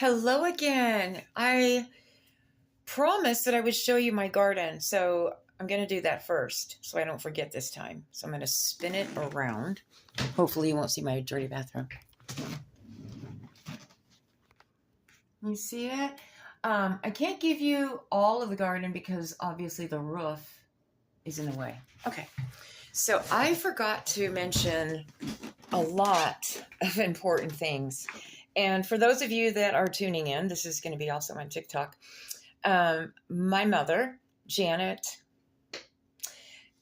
Hello again. I promised that I would show you my garden, so I'm going to do that first so I don't forget this time. So I'm going to spin it around. Hopefully you won't see my dirty bathroom. You see it? I can't give you all of the garden because obviously the roof is in the way. Okay, so I forgot to mention a lot of important things. And for those of you that are tuning in, this is going to be also on TikTok. My mother, Janet,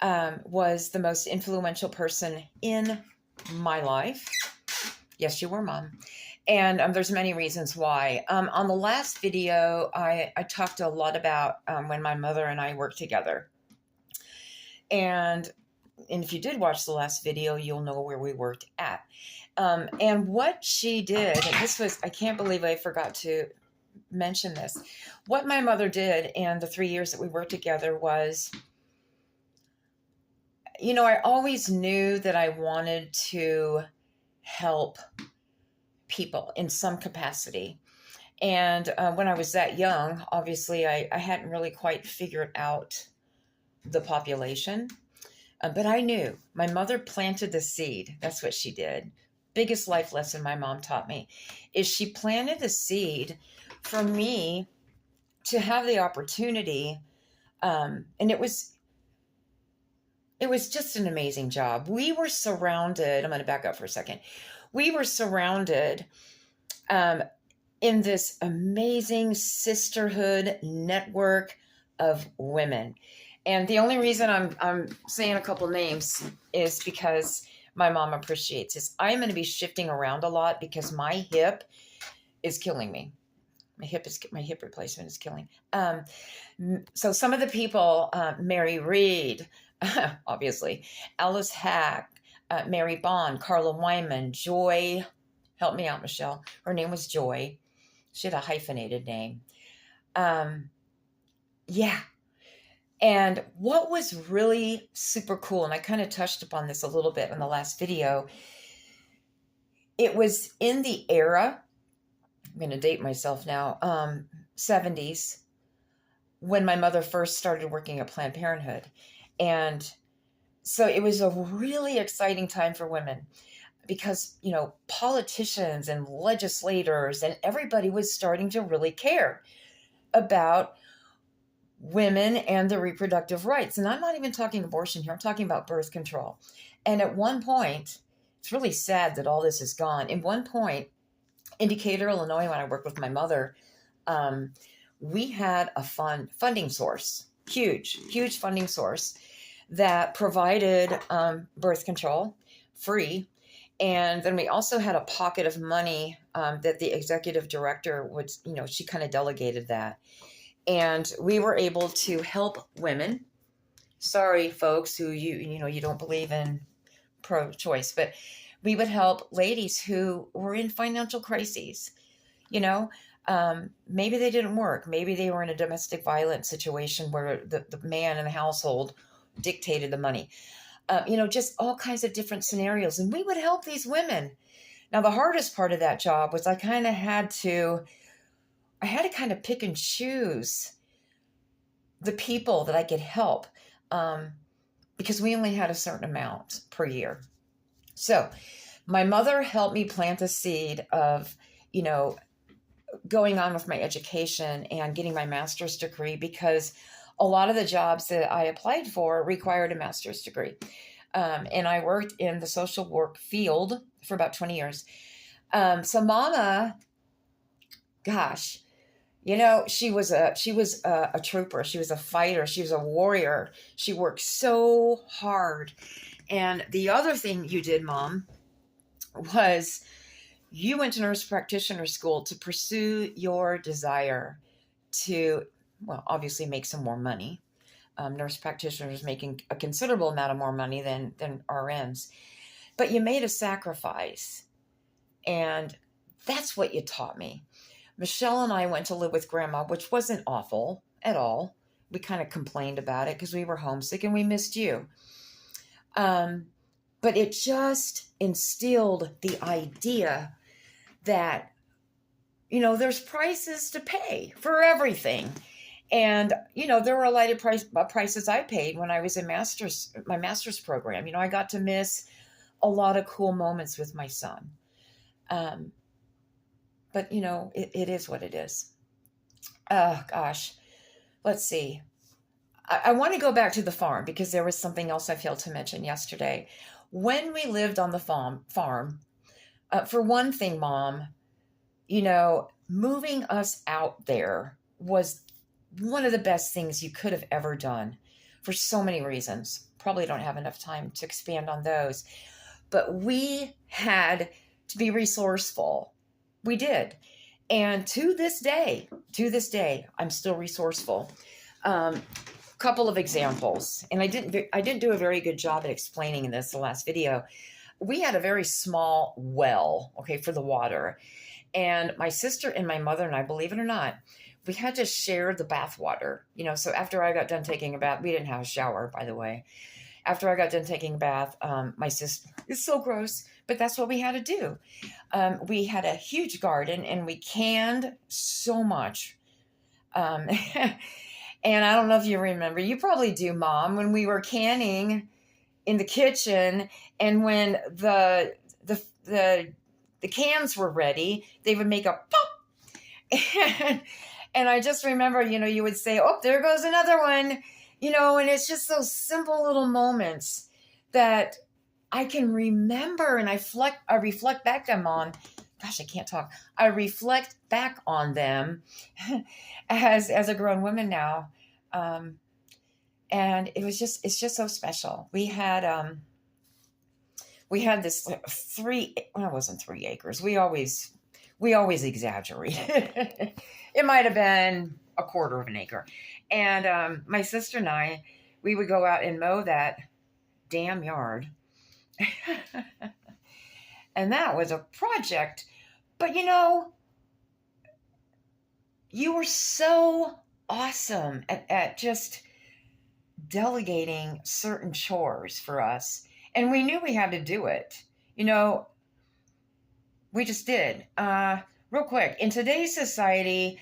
was the most influential person in my life. Yes, you were, Mom. And there's many reasons why. On the last video, I talked a lot about when my mother and I worked together. And if you did watch the last video, you'll know where we worked at. And what she did, and this was, I can't believe I forgot to mention this. What my mother did in the 3 years that we worked together was, I always knew that I wanted to help people in some capacity. And when I was that young, obviously, I hadn't really quite figured out the population. But I knew my mother planted the seed. That's what she did. Biggest life lesson my mom taught me is she planted the seed for me to have the opportunity. And it was just an amazing job. We were surrounded. I'm going to back up for a second. We were surrounded in this amazing sisterhood network of women. And the only reason I'm saying a couple names is because my mom appreciates this. I'm going to be shifting around a lot because my hip is killing me. My hip replacement is killing. So some of the people, Mary Reed, obviously, Alice Hack, Mary Bond, Carla Wyman, Joy. Help me out, Michelle. Her name was Joy. She had a hyphenated name. Yeah. And what was really super cool, and I kind of touched upon this a little bit in the last video, it was in the era, I'm going to date myself now, 70s, when my mother first started working at Planned Parenthood. And so it was a really exciting time for women because, politicians and legislators and everybody was starting to really care about women and their reproductive rights. And I'm not even talking abortion here. I'm talking about birth control. And at one point, it's really sad that all this is gone. At one point, in Decatur, Illinois, when I worked with my mother, we had a funding source, huge funding source that provided birth control free. And then we also had a pocket of money that the executive director would, she kind of delegated that. And we were able to help women. Sorry, folks, who you don't believe in pro-choice, but we would help ladies who were in financial crises. Maybe they didn't work. Maybe they were in a domestic violence situation where the man in the household dictated the money. Just all kinds of different scenarios. And we would help these women. Now, the hardest part of that job was I had to kind of pick and choose the people that I could help because we only had a certain amount per year. So my mother helped me plant the seed of, going on with my education and getting my master's degree because a lot of the jobs that I applied for required a master's degree. And I worked in the social work field for about 20 years. So Mama, gosh, she was a trooper. She was a fighter. She was a warrior. She worked so hard. And the other thing you did, Mom, was you went to nurse practitioner school to pursue your desire to, well, obviously make some more money. Nurse practitioners making a considerable amount of more money than RNs. But you made a sacrifice. And that's what you taught me. Michelle and I went to live with Grandma, which wasn't awful at all. We kind of complained about it because we were homesick and we missed you. But it just instilled the idea that there's prices to pay for everything. And, there were a lot of prices I paid when I was in my master's program. I got to miss a lot of cool moments with my son. Um, but, it is what it is. Oh, gosh. Let's see. I want to go back to the farm because there was something else I failed to mention yesterday. When we lived on the farm, for one thing, Mom, moving us out there was one of the best things you could have ever done for so many reasons. Probably don't have enough time to expand on those. But we had to be resourceful. We did. And to this day, I'm still resourceful. Couple of examples, and I didn't do a very good job at explaining in this the last video. We had a very small well, okay, for the water, and my sister and my mother and I, believe it or not, we had to share the bath water. So after I got done taking a bath, we didn't have a shower, by the way. After I got done taking a bath, my sister, it's so gross, but that's what we had to do. We had a huge garden, and we canned so much. And I don't know if you remember, you probably do, Mom, when we were canning in the kitchen, and when the cans were ready, they would make a pop. And I just remember, you would say, oh, there goes another one, and it's just those simple little moments that I can remember, and I reflect back on. Gosh, I can't talk. I reflect back on them as a grown woman now. And it's just so special. We had this it wasn't 3 acres. We always exaggerate. It might have been a quarter of an acre. And my sister and I, we would go out and mow that damn yard. And that was a project. But you were so awesome at just delegating certain chores for us. And we knew we had to do it. We just did. Real quick, in today's society,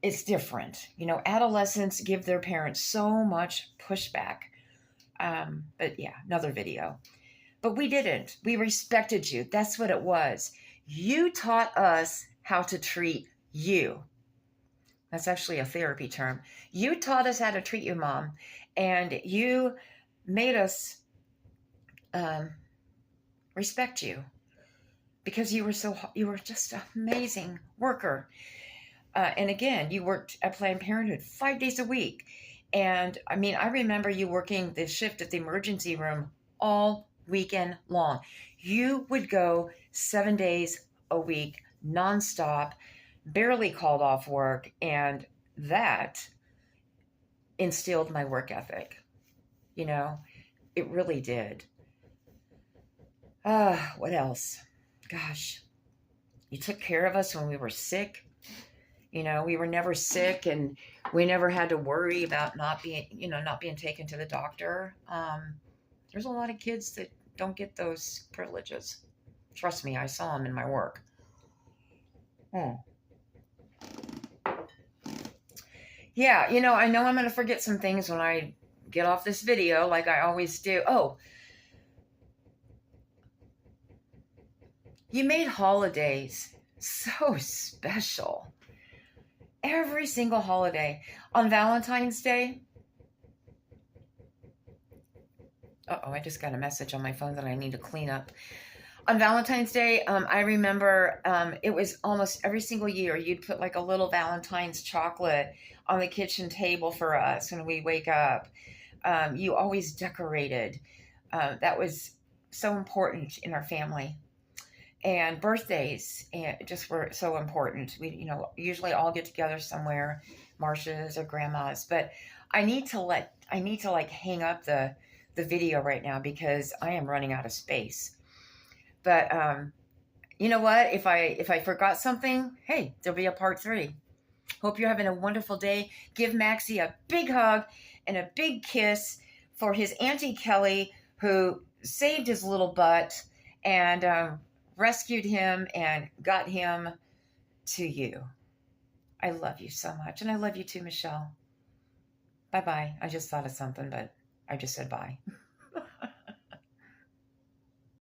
it's different. Adolescents give their parents so much pushback. But yeah, another video. But we didn't. We respected you. That's what it was. You taught us how to treat you. That's actually a therapy term. You taught us how to treat you, Mom. And you made us respect you because you were just an amazing worker. And again, you worked at Planned Parenthood 5 days a week. And I remember you working the shift at the emergency room all weekend long. You would go 7 days a week, nonstop, barely called off work. And that instilled my work ethic. It really did. What else? Gosh, you took care of us when we were sick. We were never sick, and we never had to worry about not being taken to the doctor. There's a lot of kids that don't get those privileges. Trust me, I saw them in my work. Yeah, I know I'm going to forget some things when I get off this video, like I always do. Oh, you made holidays so special. Every single holiday. On Valentine's Day. Uh-oh, I just got a message on my phone that I need to clean up. On Valentine's Day, I remember it was almost every single year you'd put like a little Valentine's chocolate on the kitchen table for us when we wake up. You always decorated. That was so important in our family. And birthdays just were so important. We, usually all get together somewhere, Marsha's or Grandma's. But I need to hang up the video right now because I am running out of space. But you know what? If I forgot something, hey, there'll be a part 3. Hope you're having a wonderful day. Give Maxie a big hug and a big kiss for his Auntie Kelly, who saved his little butt and rescued him and got him to you. I love you so much. And I love you too, Michelle. Bye bye. I just thought of something, but I just said bye.